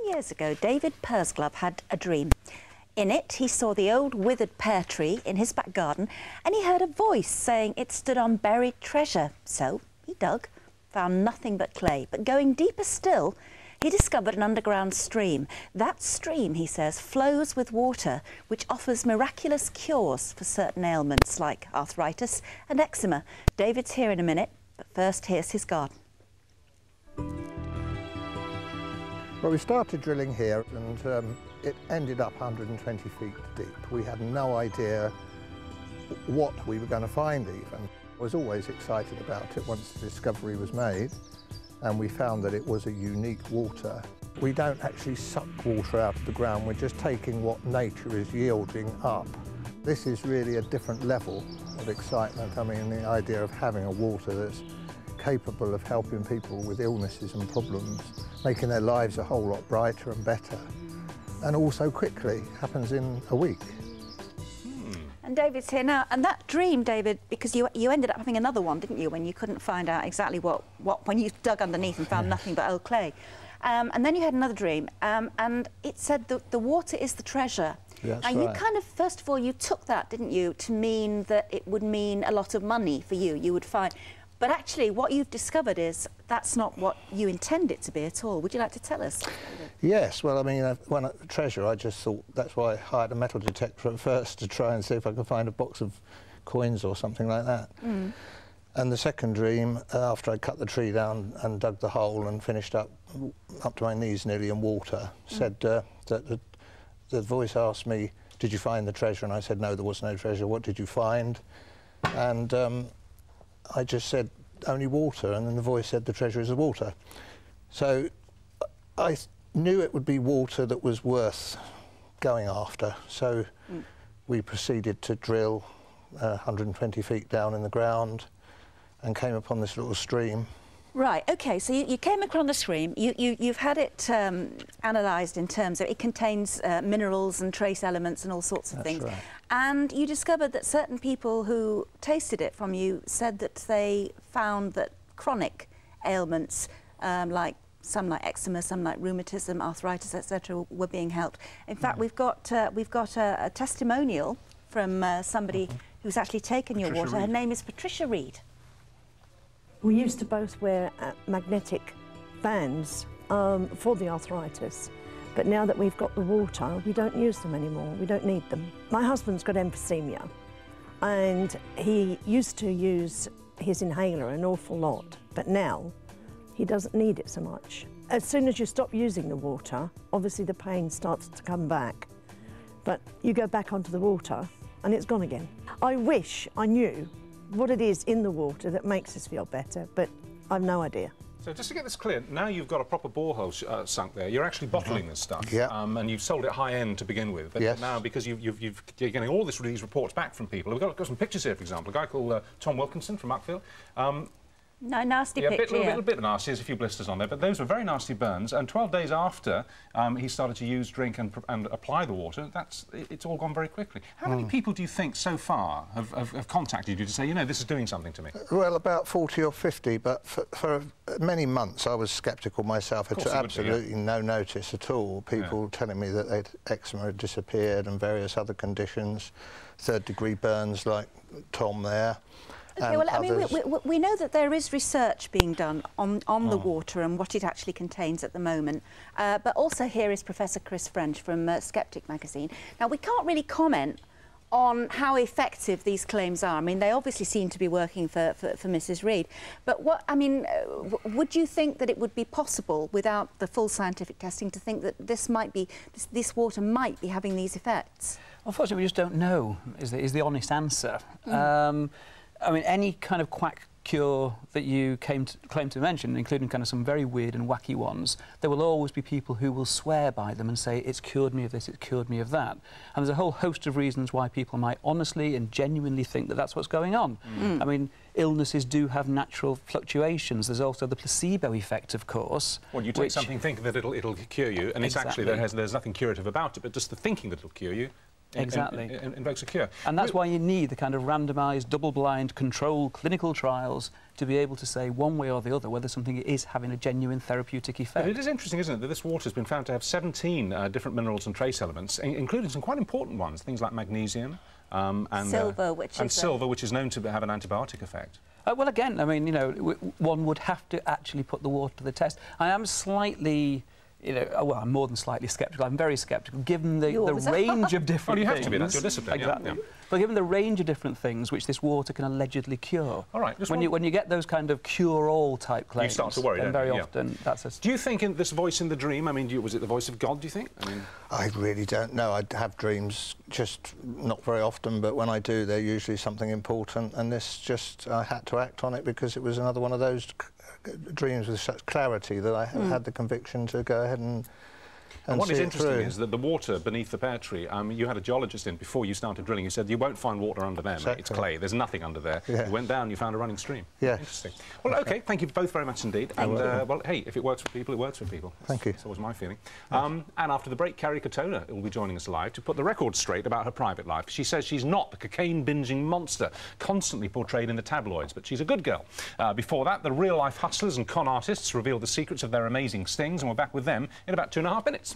years ago, David Pursglove had a dream. In it, he saw the old withered pear tree in his back garden, and he heard a voice saying it stood on buried treasure. So he dug, found nothing but clay. But going deeper still, he discovered an underground stream. That stream, he says, flows with water, which offers miraculous cures for certain ailments like arthritis and eczema. David's here in a minute, but first here's his garden. Well, we started drilling here and it ended up 120 feet deep. We had no idea what we were going to find even. I was always excited about it once the discovery was made, and we found that it was a unique water. We don't actually suck water out of the ground, we're just taking what nature is yielding up. This is really a different level of excitement. I mean, the idea of having a water that's capable of helping people with illnesses and problems, making their lives a whole lot brighter and better, and also quickly, happens in a week. And David's here now, and that dream, David, because you ended up having another one, didn't you, when you couldn't find out exactly when you dug underneath and found nothing but old clay. And then you had another dream, and it said that the water is the treasure. That's and right. you kind of, first of all, you took that, didn't you, to mean that it would mean a lot of money for you, you would find. But actually, what you've discovered is that's not what you intend it to be at all. Would you like to tell us? Yes, well, I mean, when treasure, I just thought, that's why I hired a metal detector at first to try and see if I could find a box of coins or something like that. And the second dream, after I cut the tree down and dug the hole and finished up to my knees nearly in water, said that the voice asked me, did you find the treasure? And I said, no, there was no treasure. What did you find? And I just said, only water, and then the voice said, the treasure is the water. So I knew it would be water that was worth going after, so we proceeded to drill 120 feet down in the ground and came upon this little stream. Right, OK, so you came across the stream, you've had it analysed in terms of it contains minerals and trace elements and all sorts of That's things. Right. And you discovered that certain people who tasted it from you said that they found that chronic ailments, some like eczema, some like rheumatism, arthritis, etc., were being helped. In fact, we've got a testimonial from somebody who's actually taken your water. Her name is Patricia Reed. We used to both wear magnetic bands for the arthritis, but now that we've got the water, we don't use them anymore. We don't need them. My husband's got emphysema, and he used to use his inhaler an awful lot, but now he doesn't need it so much. As soon as you stop using the water, obviously the pain starts to come back, but you go back onto the water and it's gone again. I wish I knew what it is in the water that makes us feel better, but I've no idea. So just to get this clear, now you've got a proper borehole sunk there. You're actually bottling this stuff, and you've sold it high end to begin with. But now, because you're getting all these reports back from people, we've got some pictures here. For example, a guy called Tom Wilkinson from Uckfield. No, nasty picture. A little bit nasty. There's a few blisters on there, but those were very nasty burns. And 12 days after he started to use, drink, and apply the water, it's all gone very quickly. How many people do you think so far have contacted you to say, you know, this is doing something to me? Well, about 40 or 50, but for many months I was sceptical myself. I took absolutely no notice at all. People telling me that eczema had disappeared and various other conditions, third-degree burns like Tom there. Okay, well, I mean, we know that there is research being done on the water and what it actually contains at the moment. But also here is Professor Chris French from Skeptic magazine. Now, we can't really comment on how effective these claims are. I mean, they obviously seem to be working for Mrs. Reed. But what, I mean, would you think that it would be possible, without the full scientific testing, to think that this water might be having these effects? Unfortunately, we just don't know, is the honest answer. I mean, any kind of quack cure that you claim to mention, including kind of some very weird and wacky ones, there will always be people who will swear by them and say, it's cured me of this, it's cured me of that. And there's a whole host of reasons why people might honestly and genuinely think that that's what's going on. I mean, illnesses do have natural fluctuations. There's also the placebo effect, of course. Well, you take something, think that it'll cure you, and it's actually, there's nothing curative about it, but just the thinking that it'll cure you, exactly invokes a cure. And that's why you need the kind of randomised, double-blind, controlled clinical trials to be able to say one way or the other whether something is having a genuine therapeutic effect. But it is interesting, isn't it, that this water has been found to have 17 different minerals and trace elements, including some quite important ones, things like magnesium and silver, which is known to have an antibiotic effect. Well, again, I mean, you know, one would have to actually put the water to the test. I am slightly, you know, well, I'm more than slightly sceptical. I'm very sceptical, given the range of different things. Well, you have to be. That's your discipline. Exactly. Yeah. But given the range of different things which this water can allegedly cure. All right. When you get those kind of cure-all type claims, you start to worry, then very you? often that's a... Do you think in this voice in the dream, I mean, was it the voice of God, do you think? I mean... I really don't know. I have dreams, just not very often, but when I do, they're usually something important, and this just, I had to act on it because it was another one of those dreams with such clarity that I had the conviction to go ahead and what is interesting is that the water beneath the pear tree, you had a geologist in before you started drilling. He said you won't find water under there, mate. It's clay. There's nothing under there. Yeah. You went down, you found a running stream. Yeah. Interesting. Well, OK, thank you both very much indeed. And, well, hey, if it works for people, it works for people. Thank you. That's always my feeling. And after the break, Kerry Katona will be joining us live to put the record straight about her private life. She says she's not the cocaine-binging monster constantly portrayed in the tabloids, but she's a good girl. Before that, the real-life hustlers and con artists revealed the secrets of their amazing stings, and we're back with them in about 2.5 minutes.